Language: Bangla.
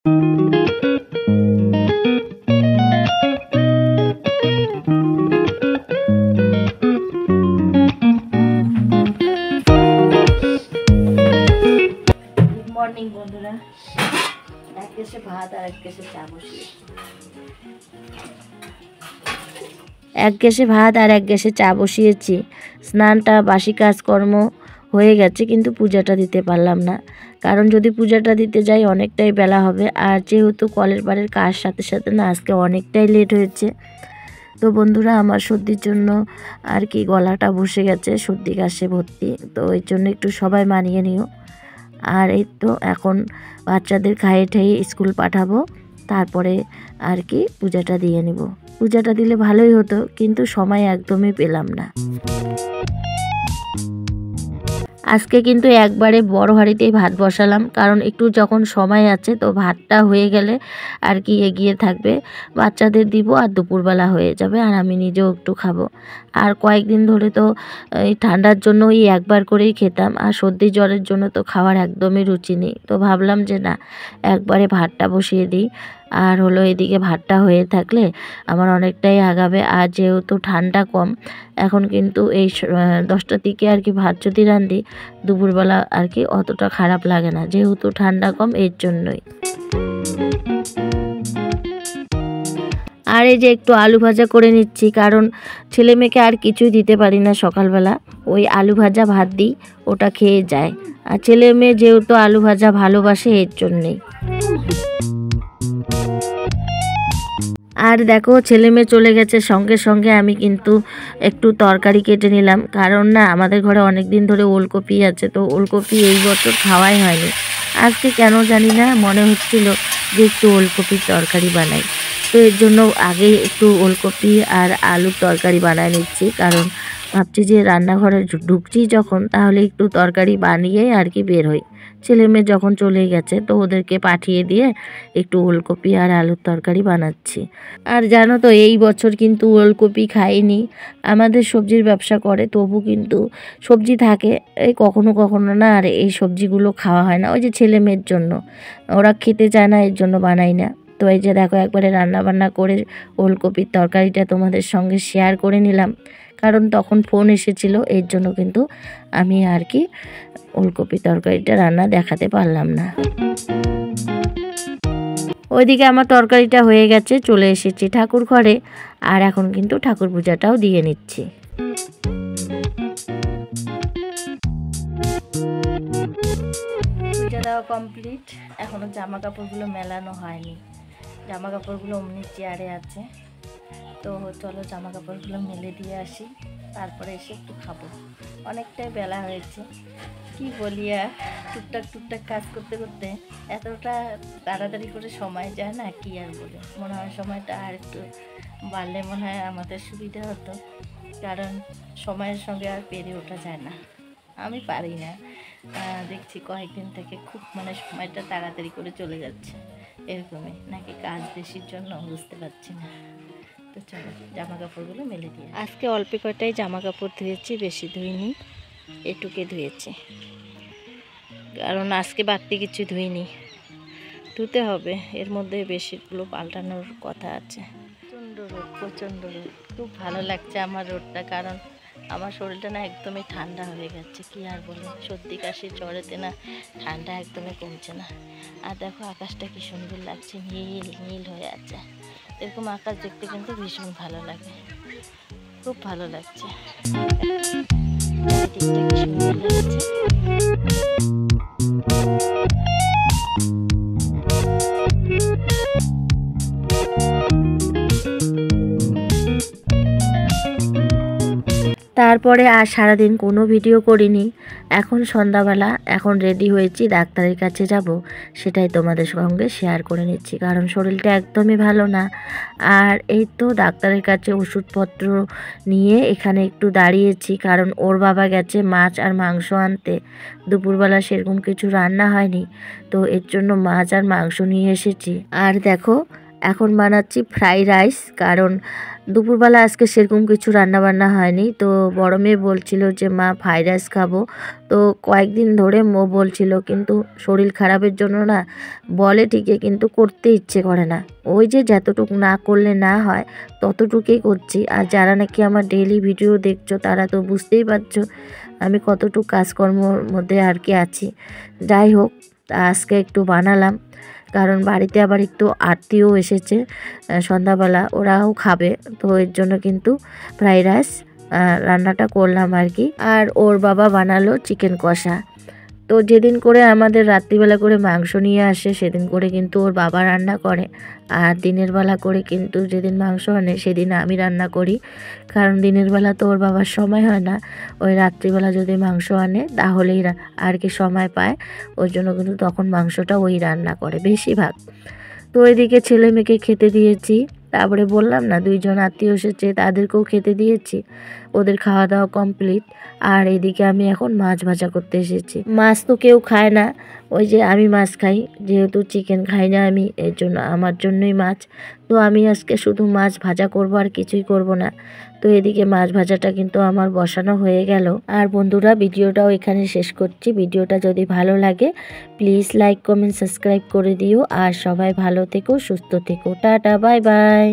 মর্নিং বন্ধুরা, এক কেসে ভাত আর এক কেসে চা বসিয়ে বসিয়েছি। স্নানটা বাসি কাজকর্ম হয়ে গেছে, কিন্তু পূজাটা দিতে পারলাম না, কারণ যদি পূজাটা দিতে যাই অনেকটাই বেলা হবে। আর যেহেতু কলের পাড়ের কাজ সাথে সাথে না আজকে অনেকটাই লেট হয়েছে। তো বন্ধুরা, আমার সর্দির জন্য আর কি গলাটা বসে গেছে, সর্দি কাশে ভর্তি, তো এই জন্য একটু সবাই মানিয়ে নিও। আর এই তো এখন বাচ্চাদের খাইয়ে ঠাইয়ে স্কুল পাঠাবো, তারপরে আর কি পূজাটা দিয়ে নিব। পূজাটা দিলে ভালোই হতো, কিন্তু সময় একদমই পেলাম না। আজকে কিন্তু একবারে বড় হাঁড়িতেই ভাত বসালাম, কারণ একটু যখন সময় আছে তো ভাতটা হয়ে গেলে আর কি এগিয়ে থাকবে, বাচ্চাদের দিব আর দুপুরবেলা হয়ে যাবে, আর আমি নিজেও একটু খাবো। আর কয়েকদিন ধরে তো এই ঠান্ডার জন্য একবার করেই খেতাম, আর সর্দি জ্বরের জন্য তো খাওয়ার একদমই রুচি নেই। তো ভাবলাম যে না, একবারে ভাতটা বসিয়ে দিই। আর হলো এদিকে ভাতটা হয়ে থাকলে আমার অনেকটাই আগাবে। আর যেহেতু ঠান্ডা কম, এখন কিন্তু এই 10টার দিকে আর কি ভাত যদি রাঁধি দুপুরবেলা আর কি অতটা খারাপ লাগে না, যেহেতু ঠান্ডা কম, এর জন্যই। আর এই যে একটু আলু ভাজা করে নিচ্ছি, কারণ ছেলে মেয়েকে আর কিছুই দিতে পারি না সকালবেলা, ওই আলু ভাজা ভাত দিই, ওটা খেয়ে যায়। আর ছেলে মেয়ে যেহেতু আলু ভাজা ভালোবাসে, এর জন্যেই। আর দেখো, ছেলে মেয়ে চলে গেছে, সঙ্গে সঙ্গে আমি কিন্তু একটু তরকারি কেটে নিলাম, কারণ না আমাদের ঘরে অনেক দিন ধরে ওলকপি আছে, তো ওলকপি এই বছর খাওয়াই হয়নি। আজকে কেন জানি না মনে হচ্ছিল যে একটু ওলকপির তরকারি বানাই, তো এর জন্য আগে একটু ওলকপি আর আলুর তরকারি বানায় নিচ্ছি, কারণ ভাবছি যে রান্নাঘরে ঢুকছি যখন, তাহলে একটু তরকারি বানিয়ে আর কি বের হই। ছেলে মেয়ে যখন চলে গেছে তো ওদেরকে পাঠিয়ে দিয়ে একটু ওলকপি আর আলুর তরকারি বানাচ্ছি। আর জানো তো, এই বছর কিন্তু ওলকপি খাইনি। আমাদের সবজির ব্যবসা করে, তবু কিন্তু সবজি থাকে এই কখনো কখনো না, আর এই সবজিগুলো খাওয়া হয় না, ওই যে ছেলে মেয়ের জন্য, ওরা খেতে চায় না, এর জন্য বানাই না। তো এই যে দেখো, একবারে রান্না বান্না করে ওলকপির তরকারিটা তোমাদের সঙ্গে শেয়ার করে নিলাম, কারণ তখন ফোন এসেছিল, এর জন্য কিন্তু আমি আর কি ওলকপি তরকারিটা রান্না দেখাতে পারলাম না। ওইদিকে আমার তরকারিটা হয়ে গেছে, চলে এসেছি ঠাকুর ঘরে, আর এখন কিন্তু ঠাকুর পূজাটাও দিয়ে নিচ্ছি। পূজা দেওয়া কমপ্লিট, এখনো জামা কাপড়গুলো মেলানো হয়নি, জামা কাপড়গুলো অমনি চেয়ারে আছে। তো চলো জামা কাপড়গুলো মেলে দিয়ে আসি, তারপরে এসে একটু খাবো। অনেকটাই বেলা হয়েছে, কি বলি আর, টুকটাক কাজ করতে করতে এতটা তাড়াতাড়ি করে সময় যায় না, কি আর বলে। মনে হয় সময়টা আর একটু বাড়লে মনে হয় আমাদের সুবিধা হতো, কারণ সময়ের সঙ্গে আর পেরে ওঠা যায় না, আমি পারি না। দেখছি কয়েকদিন থেকে খুব সময়টা তাড়াতাড়ি করে চলে যাচ্ছে, এরকমই নাকি কাজ বেশির জন্য বুঝতে পারছি না। তো চলো জামা কাপড়গুলো মেলে দিয়ে, আজকে অল্প কটাই জামা কাপড় ধুয়েছি, বেশি ধুইনি, এটুকে ধুয়েছি, কারণ আজকে বাড়তি কিছু ধুইনি, ধুতে হবে, এর মধ্যে বেশিগুলো পাল্টানোর কথা আছে। প্রচণ্ড রোদ, খুব ভালো লাগছে আমার রোদটা, কারণ আমার শরীরটা না একদমই ঠান্ডা হয়ে গেছে, কি আর বলে, সর্দি কাশি জ্বরেতে না ঠান্ডা একদমই কমছে না। আর দেখো আকাশটা কি সুন্দর লাগছে, নীল নীল হয়ে আছে, এরকম আকাশ দেখতে কিন্তু ভীষণ ভালো লাগে, খুব ভালো লাগছে। দিকটা কি সুন্দর লাগছে। তারপরে আর সারাদিন কোনো ভিডিও করিনি। এখন সন্ধ্যাবেলা, এখন রেডি হয়েছি, ডাক্তারের কাছে যাব, সেটাই তোমাদের সঙ্গে শেয়ার করে নিচ্ছি, কারণ শরীরটা একদমই ভালো না। আর এই তো ডাক্তারের কাছে ওষুধপত্র নিয়ে এখানে একটু দাঁড়িয়েছি, কারণ ওর বাবা গেছে মাছ আর মাংস আনতে, দুপুরবেলা সেরকম কিছু রান্না হয়নি, তো এর জন্য মাছ আর মাংস নিয়ে এসেছি। আর দেখো এখন বানাচ্ছি ফ্রাই রাইস, কারণ দুপুরবেলা আজকে সেরকম কিছু রান্নাবান্না হয়নি। তো বড় মেয়ে বলছিল যে মা ফ্রাইড রাইস খাবো। তো কয়েকদিন ধরে ও বলছিল, কিন্তু শরীর খারাপের জন্য না বলে ঠিকই, কিন্তু করতে ইচ্ছে করে না। ওই যে যতটুকু না করলে না হয় ততটুকুই করছি। আর যারা নাকি আমার ডেইলি ভিডিও দেখছো তারা তো বুঝতেই পারছো আমি কতটুকু কাজকর্মর মধ্যে আর কি আছি। যাই হোক, আজকে একটু বানালাম, কারণ বাড়িতে আবার একটু আত্মীয় এসেছে সন্ধ্যাবেলা, ওরাও খাবে। তো এর জন্য কিন্তু ফ্রাইড রাইস রান্নাটা করলাম আর কি। আর ওর বাবা বানালো চিকেন কষা। তো যেদিন করে আমাদের রাত্রিবেলা করে মাংস নিয়ে আসে সেদিন করে কিন্তু ওর বাবা রান্না করে, আর দিনের বেলা করে কিন্তু যেদিন মাংস আনে সেদিন আমি রান্না করি। কারণ দিনের বেলা তো ওর বাবার সময় হয় না, ওই রাত্রিবেলা যদি মাংস আনে তাহলেই আর কি সময় পায়। ওই জন্য কিন্তু তখন মাংসটা ওই রান্না করে বেশিরভাগ। তো এদিকে ছেলে মেয়েকে খেতে দিয়েছি, তারপরে বললাম না 2 জন আত্মীয় এসেছে তাদেরকেও খেতে দিয়েছি, ওদের খাওয়া দাওয়া কমপ্লিট। আর এদিকে আমি এখন মাছ ভাজা করতে এসেছি। মাছ তো কেউ খায় না, ওই যে আমি মাছ খাই, যেহেতু চিকেন খাই না আমি, এর জন্য আমার জন্যই মাছ। তো আমি আজকে শুধু মাছ ভাজা করব, আর কিছুই করব না। তো এদিকে মাছ ভাজাটা কিন্তু আমার বসানো হয়ে গেল। আর বন্ধুরা, ভিডিওটাও এখানে শেষ করছি। ভিডিওটা যদি ভালো লাগে প্লিজ লাইক কমেন্ট সাবস্ক্রাইব করে দিও। আর সবাই ভালো থেকো, সুস্থ থেকো। Tata, bye bye.